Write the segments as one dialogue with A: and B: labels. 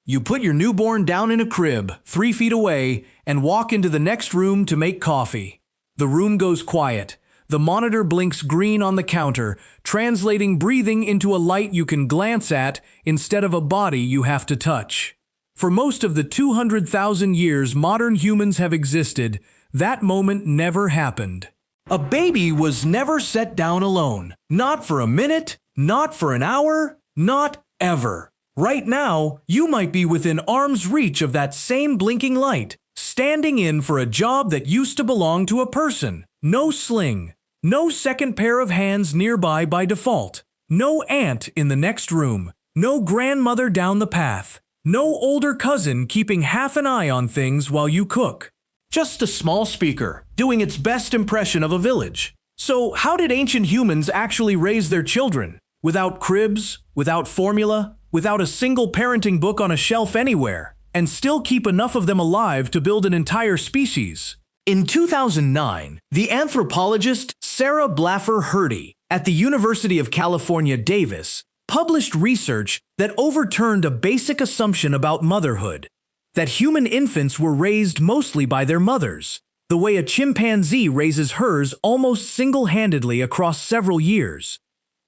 A: You put your newborn down in a crib 3 feet away and walk into the next room to make coffee. The room goes quiet. The monitor blinks green on the counter, translating breathing into a light you can glance at instead of a body you have to touch. For most of the 200,000 years modern humans have existed, that moment never happened. A baby was never set down alone. Not for a minute, not for an hour, not ever. Right now, you might be within arm's reach of that same blinking light, standing in for a job that used to belong to a person. No sling, no second pair of hands nearby by default, no aunt in the next room, no grandmother down the path, no older cousin keeping half an eye on things while you cook. Just a small speaker, doing its best impression of a village. So how did ancient humans actually raise their children? Without cribs, without formula, without a single parenting book on a shelf anywhere, and still keep enough of them alive to build an entire species. In 2009, the anthropologist Sarah Blaffer Hrdy at the University of California, Davis, published research that overturned a basic assumption about motherhood, that human infants were raised mostly by their mothers, the way a chimpanzee raises hers almost single-handedly across several years.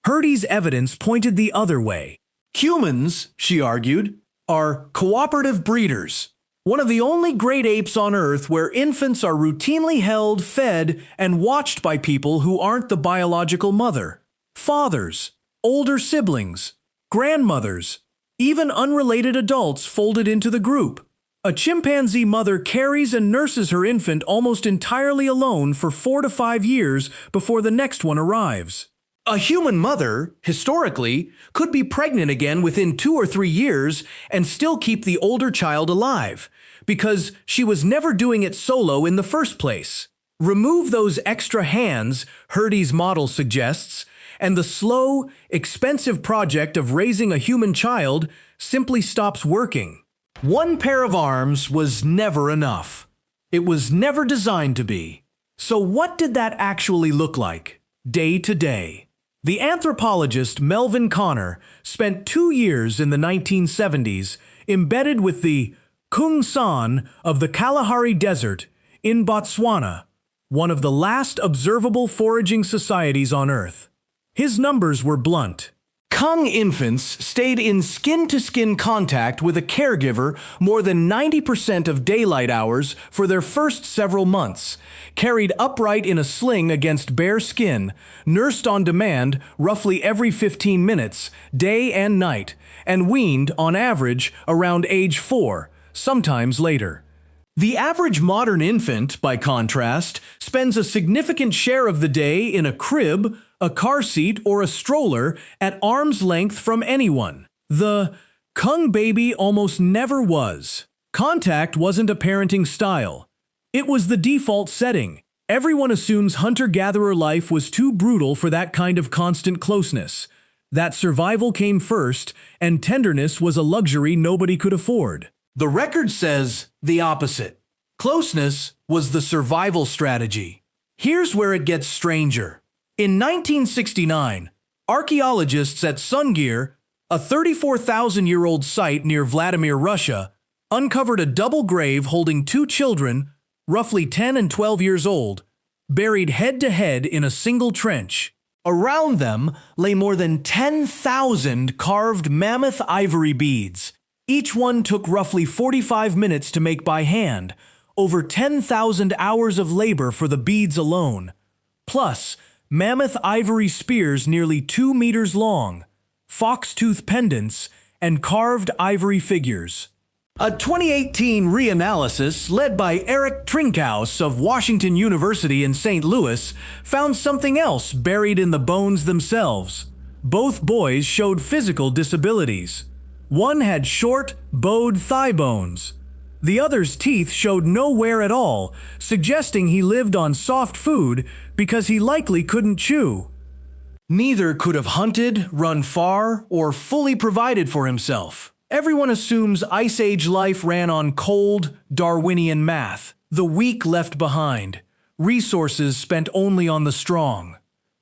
A: Hrdy's evidence pointed the other way. Humans, she argued, are cooperative breeders, one of the only great apes on Earth where infants are routinely held, fed, and watched by people who aren't the biological mother. Fathers, older siblings, grandmothers, even unrelated adults folded into the group. A chimpanzee mother carries and nurses her infant almost entirely alone for 4 to 5 years before the next one arrives. A human mother, historically, could be pregnant again within 2 or 3 years and still keep the older child alive, because she was never doing it solo in the first place. Remove those extra hands, Hrdy's model suggests, and the slow, expensive project of raising a human child simply stops working. One pair of arms was never enough. It was never designed to be. So what did that actually look like, day to day? The anthropologist Melvin Connor spent 2 years in the 1970s embedded with the Kung San of the Kalahari Desert in Botswana, one of the last observable foraging societies on Earth. His numbers were blunt. Kung infants stayed in skin-to-skin contact with a caregiver more than 90% of daylight hours for their first several months, carried upright in a sling against bare skin, nursed on demand roughly every 15 minutes, day and night, and weaned, on average, around age 4, sometimes later. The average modern infant, by contrast, spends a significant share of the day in a crib, a car seat, or a stroller at arm's length from anyone. The Kung baby almost never was. Contact wasn't a parenting style. It was the default setting. Everyone assumes hunter-gatherer life was too brutal for that kind of constant closeness. That survival came first, and tenderness was a luxury nobody could afford. The record says the opposite. Closeness was the survival strategy. Here's where it gets stranger. In 1969, archaeologists at Sungir, a 34,000-year-old site near Vladimir, Russia, uncovered a double grave holding 2 children, roughly 10 and 12 years old, buried head-to-head in a single trench. Around them lay more than 10,000 carved mammoth ivory beads. Each one took roughly 45 minutes to make by hand, over 10,000 hours of labor for the beads alone. Plus, mammoth ivory spears nearly 2 meters long, fox-tooth pendants, and carved ivory figures. A 2018 reanalysis led by Eric Trinkhaus of Washington University in St. Louis found something else buried in the bones themselves. Both boys showed physical disabilities. One had short, bowed thigh bones. The other's teeth showed no wear at all, suggesting he lived on soft food because he likely couldn't chew. Neither could have hunted, run far, or fully provided for himself. Everyone assumes Ice Age life ran on cold, Darwinian math. The weak left behind, resources spent only on the strong.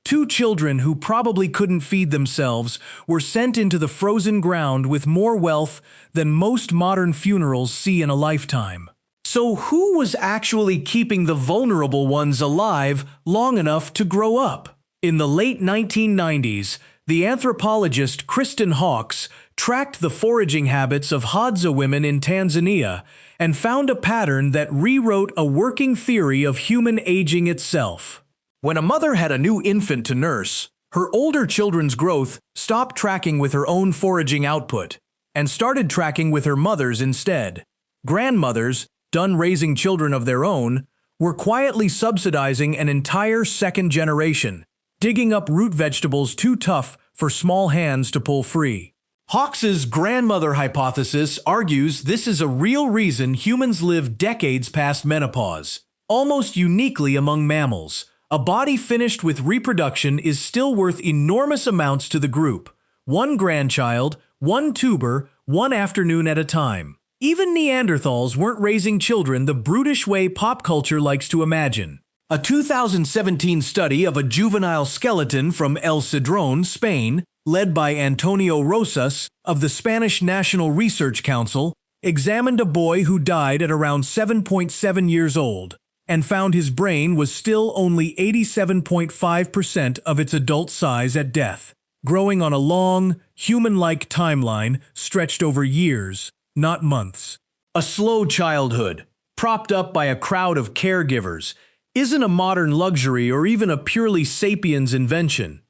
A: Two children who probably couldn't feed themselves were sent into the frozen ground with more wealth than most modern funerals see in a lifetime. So who was actually keeping the vulnerable ones alive long enough to grow up? In the late 1990s, the anthropologist Kristen Hawkes tracked the foraging habits of Hadza women in Tanzania and found a pattern that rewrote a working theory of human aging itself. When a mother had a new infant to nurse, her older children's growth stopped tracking with her own foraging output and started tracking with her mother's instead. Grandmothers, done raising children of their own, were quietly subsidizing an entire second generation, digging up root vegetables too tough for small hands to pull free. Hawkes's grandmother hypothesis argues this is a real reason humans live decades past menopause. Almost uniquely among mammals, a body finished with reproduction is still worth enormous amounts to the group. One grandchild, one tuber, one afternoon at a time. Even Neanderthals weren't raising children the brutish way pop culture likes to imagine. A 2017 study of a juvenile skeleton from El Cedrón, Spain, led by Antonio Rosas of the Spanish National Research Council, examined a boy who died at around 7.7 years old and found his brain was still only 87.5% of its adult size at death, growing on a long, human-like timeline stretched over years, not months. A slow childhood, propped up by a crowd of caregivers, isn't a modern luxury or even a purely sapiens invention.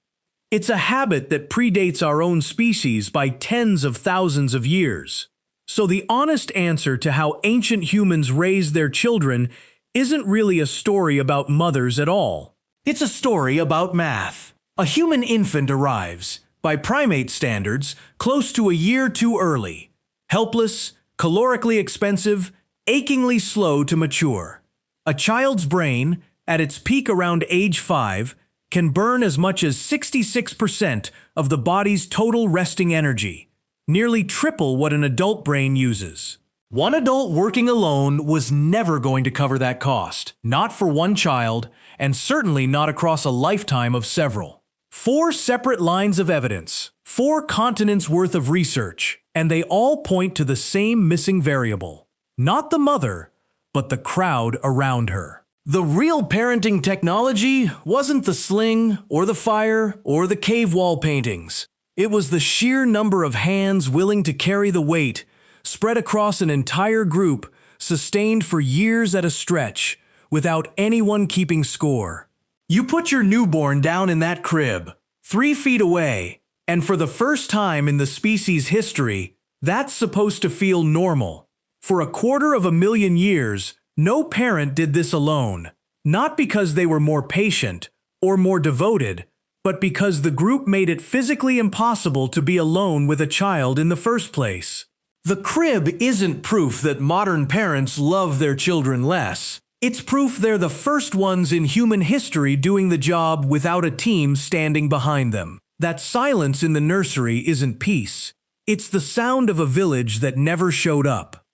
A: It's a habit that predates our own species by tens of thousands of years. So the honest answer to how ancient humans raised their children isn't really a story about mothers at all. It's a story about math. A human infant arrives, by primate standards, close to a year too early. Helpless, calorically expensive, achingly slow to mature. A child's brain, at its peak around age 5, can burn as much as 66% of the body's total resting energy, nearly triple what an adult brain uses. One adult working alone was never going to cover that cost, not for one child, and certainly not across a lifetime of several. 4 separate lines of evidence, 4 continents worth of research, and they all point to the same missing variable. Not the mother, but the crowd around her. The real parenting technology wasn't the sling, or the fire, or the cave wall paintings. It was the sheer number of hands willing to carry the weight, spread across an entire group, sustained for years at a stretch, without anyone keeping score. You put your newborn down in that crib, 3 feet away, and for the first time in the species' history, that's supposed to feel normal. For 250,000 years, no parent did this alone, not because they were more patient or more devoted, but because the group made it physically impossible to be alone with a child in the first place. The crib isn't proof that modern parents love their children less. It's proof they're the first ones in human history doing the job without a team standing behind them. That silence in the nursery isn't peace. It's the sound of a village that never showed up.